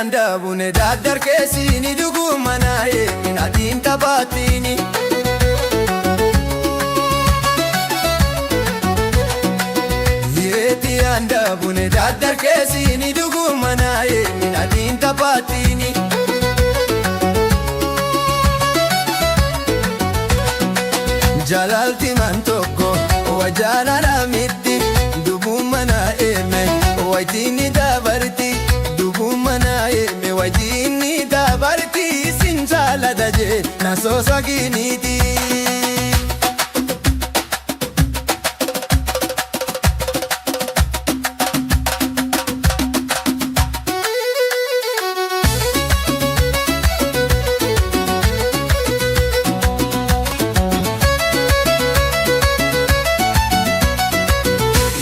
anda bune dadar kesini dugu manaye minadin tabatini Yeti anda bune dadar kesini dugu manaye minadin tabatini Jalalti mantoko wajana ramiti dugu manaye me wajini dabarti me wajini dabarti sinjala daje na sosaginiti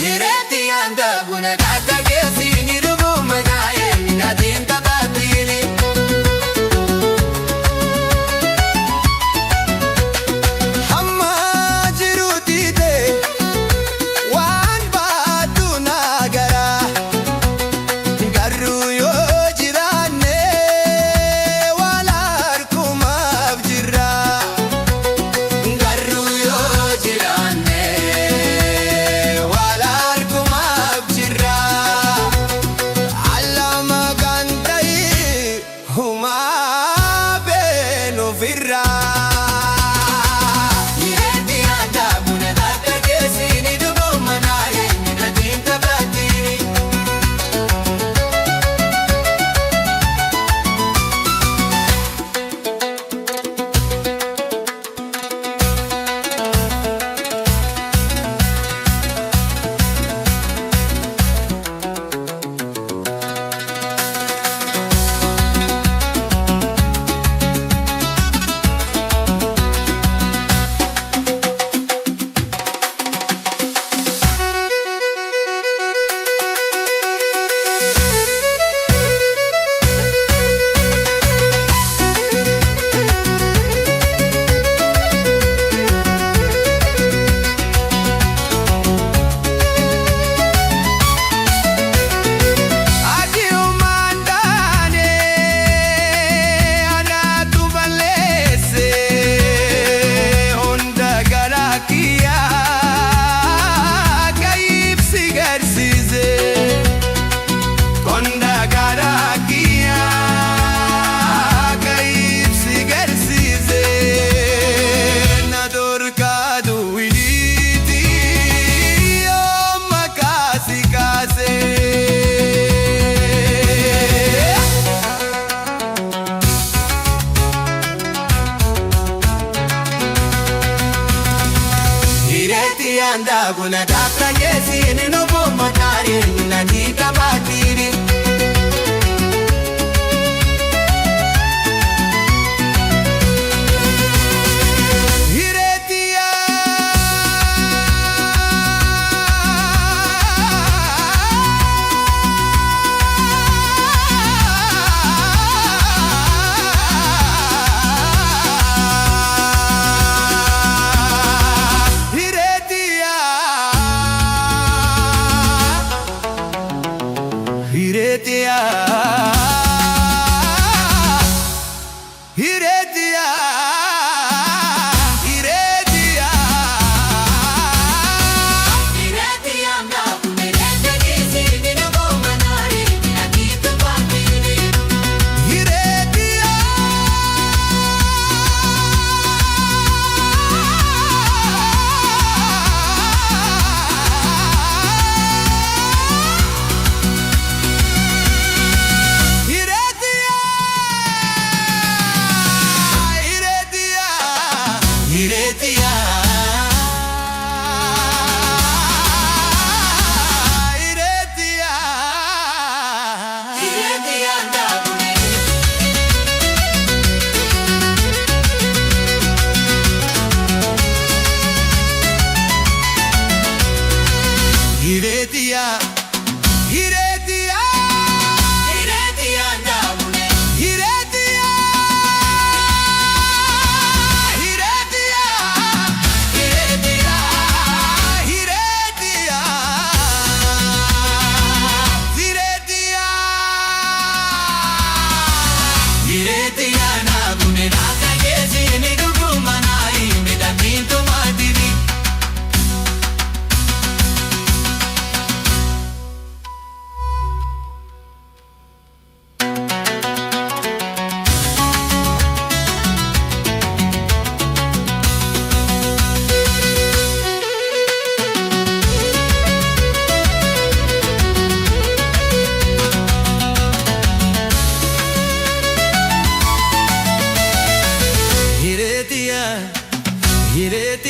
Yireti anda buna kata kesini dugu manaye minadin tabatini Amma jiruti de wan batu nagara Garru yo jirane walar kumab jirra Garru yo jirane walar kumab jirra Allama gantai huma benu firra Yireti anda buna dadar kesini dugu manaye minadin tabatini Adi umandane anatu balese honda garakia kayip sigarsize honda garakia kayip sigarsize nador kadu iditi o makasi kase Yireti anda buna dadar kesini dugu manaye minadin tabatini Yireti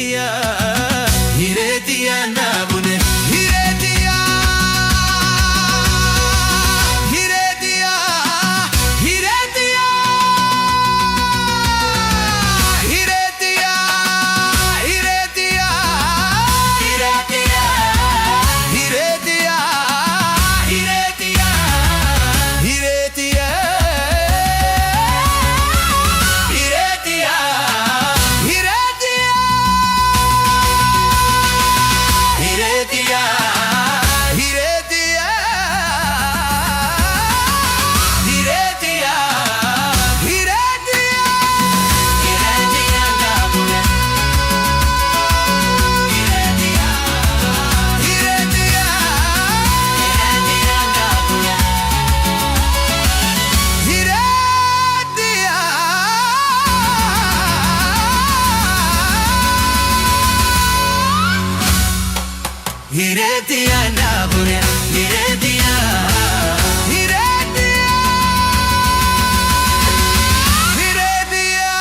hiretia, hiretia nabune, hiretia, hiretia, hiretia, hiretia, hiretia, hiretia, hiretia, hiretia, hiretia. Hiretia nabune, hiretia, hiretia, hiretia,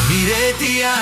hiretia.